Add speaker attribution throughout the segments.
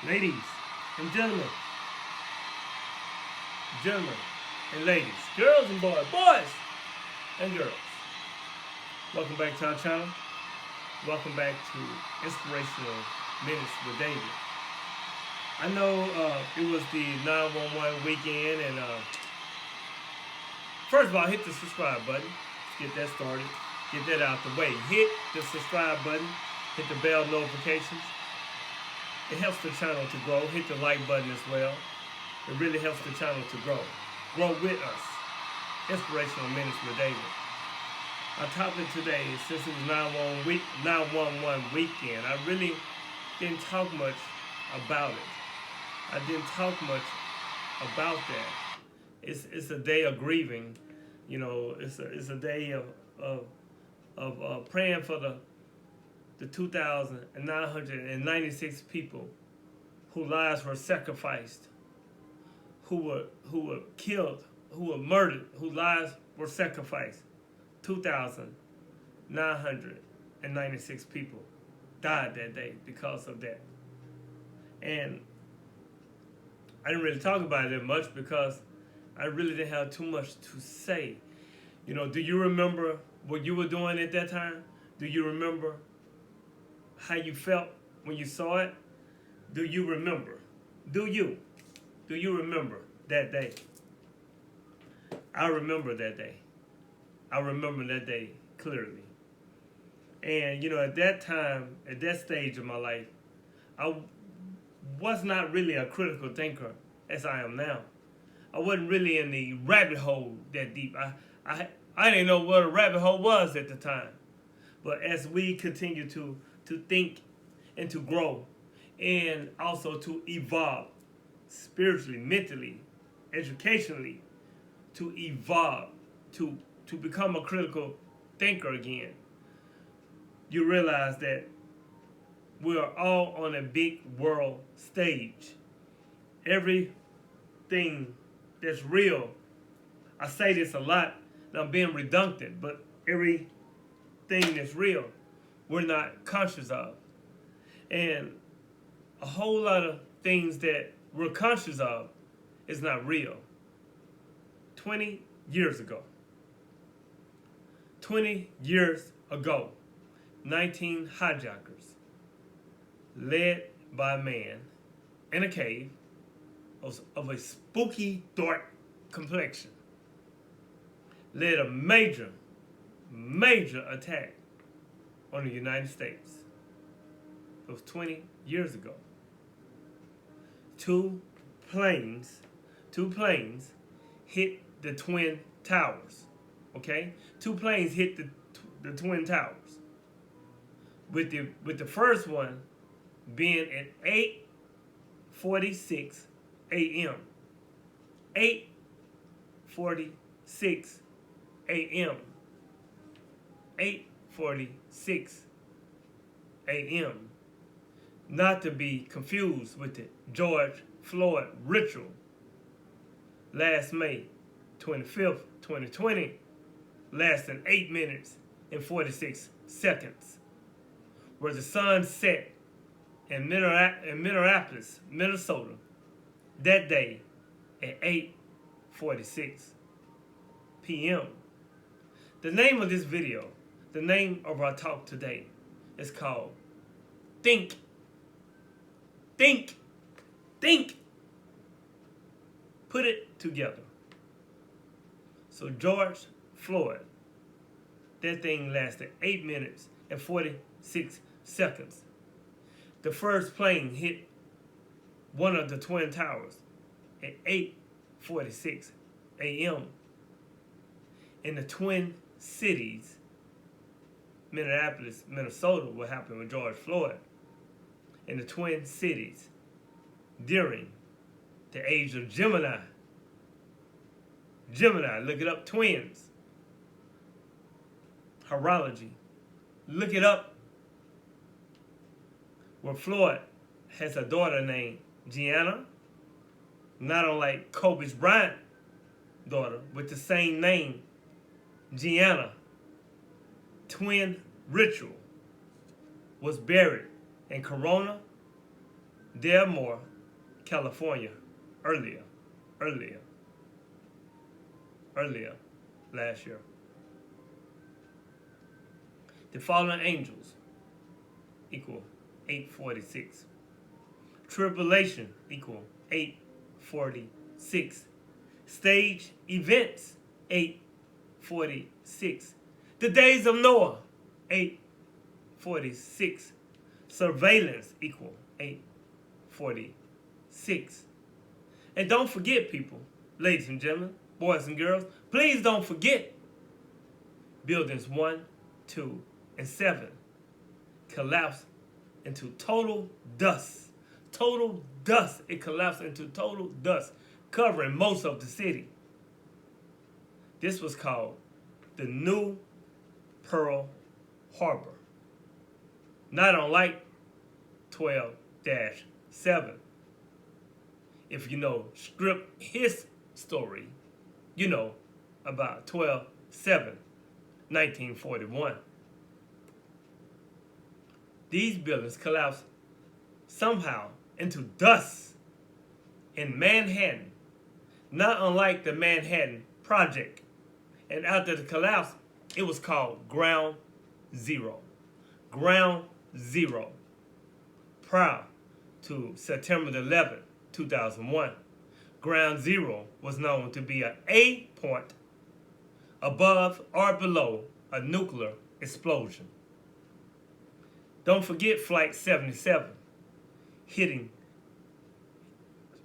Speaker 1: ladies and gentlemen and ladies, girls and boys and girls. Welcome back to our channel. Welcome back to Inspirational Minutes with David. I know it was the 911 weekend, and first of all, hit the subscribe button. Let's get that started. Get that out the way. Hit the subscribe button. Hit the bell notifications. It helps the channel to grow. Hit the like button as well. It really helps the channel to grow. Grow with us. Inspirational Minutes with David. Our topic today is, since it was 911 weekend, I really didn't talk much about it. I didn't talk much about that. It's a day of grieving. You know, it's a day of praying for the 2,996 people whose lives were sacrificed, who were killed, who were murdered, whose lives were sacrificed. 2,996 people died that day because of that. And I didn't really talk about it that much because I really didn't have too much to say. You know, do you remember what you were doing at that time? Do you remember how you felt when you saw it? Do you remember? Do you remember that day? I remember that day. I remember that day clearly. And, you know, at that time, at that stage of my life, I was not really a critical thinker as I am now. I wasn't really in the rabbit hole that deep. I didn't know what a rabbit hole was at the time. But as we continue to think and to grow, and also to evolve spiritually, mentally, educationally, to evolve, to become a critical thinker again, you realize that we are all on a big world stage. Everything that's real, I say this a lot, and I'm being redundant, but everything that's real, we're not conscious of. And a whole lot of things that we're conscious of is not real. 20 years ago, 19 hijackers, led by a man in a cave of a spooky dark complexion, led a major attack on the United States. It was 20 years ago. Two planes hit the Twin Towers. Okay? Two planes hit the Twin Towers. With the first one being at 8:46 a.m. 8:46 a.m. 8:46 a.m. Not to be confused with the George Floyd ritual last May 25th, 2020, lasting 8 minutes and 46 seconds, where the sun set in Minneapolis, Minnesota, that day at 8:46 p.m. The name of this video, the name of our talk today, is called Think. Think. Think. Put it together. So George Floyd, that thing lasted 8 minutes and 46 seconds. The first plane hit one of the Twin Towers at 8:46 a.m. in the Twin Cities, Minneapolis, Minnesota, what happened with George Floyd. In the Twin Cities, during the age of Gemini. Gemini, look it up, twins. Horology, look it up. Where Floyd has a daughter named Gianna, not unlike Kobe Bryant's daughter with the same name, Gianna. Twin ritual was buried in Corona, Delmore, California, earlier, earlier, earlier last year. The fallen angels equal 846. Tribulation equal 846. Stage events 846. The days of Noah 846. Surveillance equal 846. And don't forget, people, ladies and gentlemen, boys and girls, please don't forget buildings 1, 2, and 7 collapsed into total dust. Total dust. It collapsed into total dust, covering most of the city. This was called the New Pearl Harbor. Not unlike 12-7. If you know strip his story, you know about 12-7, 1941. These buildings collapsed somehow into dust in Manhattan, not unlike the Manhattan Project. And after the collapse, it was called Ground Zero. Ground Zero. Prior to September 11, 2001, Ground Zero was known to be an A point above or below a nuclear explosion. Don't forget Flight 77 hitting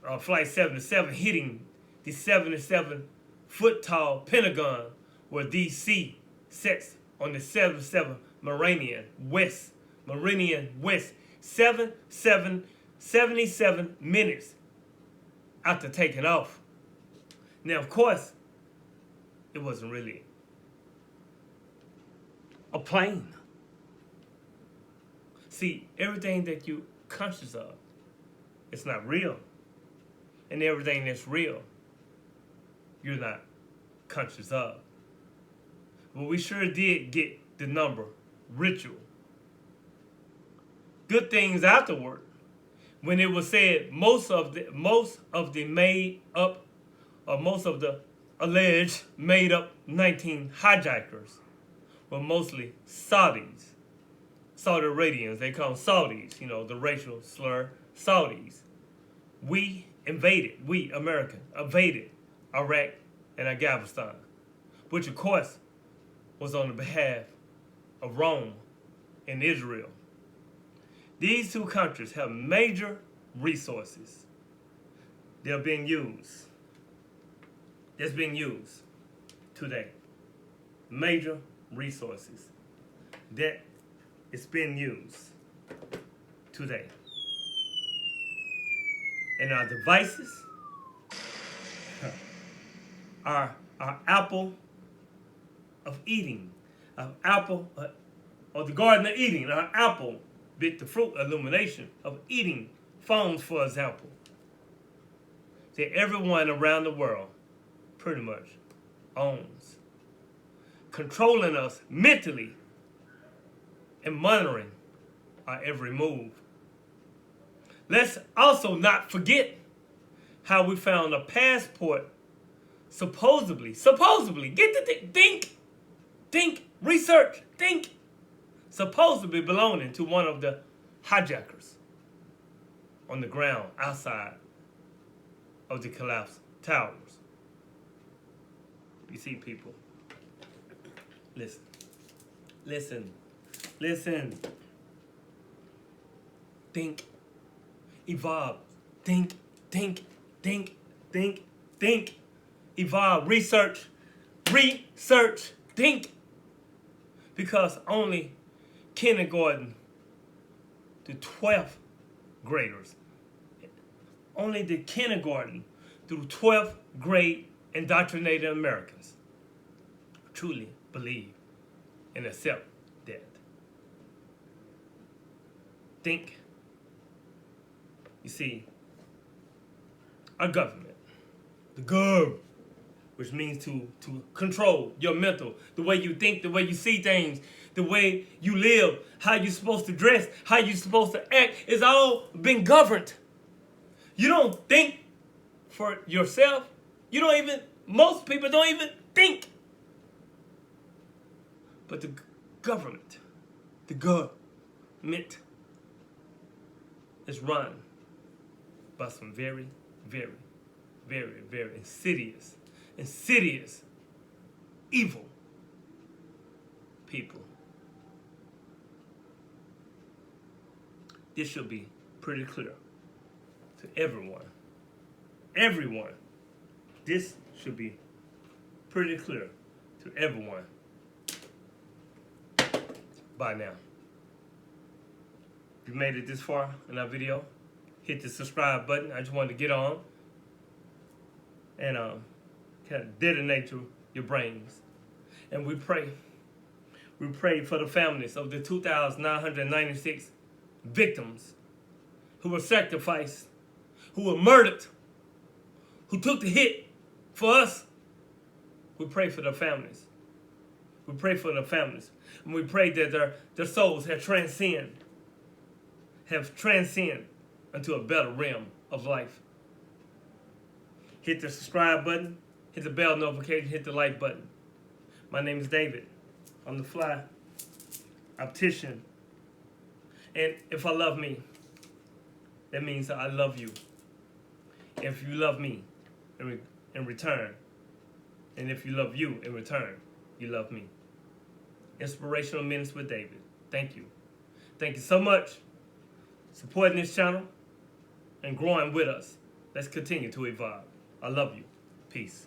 Speaker 1: the 77-foot tall Pentagon where DC sits on the 77 Meridian West. 77 minutes after taking off. Now, of course, it wasn't really a plane. See, everything that you conscious of, it's not real. And everything that's real, you're not conscious of. But we sure did get the number ritual. Good things afterward, when it was said most of the alleged made up 19 hijackers were mostly Saudis. Saudi Arabians, they call them Saudis, the racial slur, Saudis. We American, invaded Iraq and Afghanistan, which of course was on the behalf of Rome and Israel. These two countries have major resources. They're being used. That's being used today. Major resources. That is being used today. And our devices, our apple of eating, our apple, or the Garden of Eden, our apple bit the fruit illumination of eating phones, for example. That everyone around the world pretty much owns, controlling us mentally and monitoring our every move. Let's also not forget how we found a passport supposedly, get the think, research, think, supposedly belonging to one of the hijackers on the ground outside of the collapsed towers. You see, people, listen, think, evolve, think, evolve, research, think, because only kindergarten to 12th graders, only the kindergarten through 12th grade indoctrinated Americans truly believe and accept that. Think. You see, our government, the gov, which means to control your mental, the way you think, the way you see things, the way you live, how you're supposed to dress, how you're supposed to act. It's all been governed. You don't think for yourself. Most people don't even think. But the government is run by some very, very, very, very insidious, evil people. This should be pretty clear to everyone. Everyone. This should be pretty clear to everyone by now. If you made it this far in our video, hit the subscribe button. I just wanted to get on and kind of detonate your brains. And we pray for the families of the 2,996 victims who were sacrificed, who were murdered, who took the hit for us. We pray for their families. We pray for their families. And we pray that their souls have transcended into a better realm of life. Hit the subscribe button, hit the bell notification, hit the like button. My name is David. I'm the Fly Optician. And if I love me, that means that I love you. If you love me in return, and if you love you in return, you love me. Inspirational Minutes with David. Thank you. Thank you so much for supporting this channel and growing with us. Let's continue to evolve. I love you. Peace.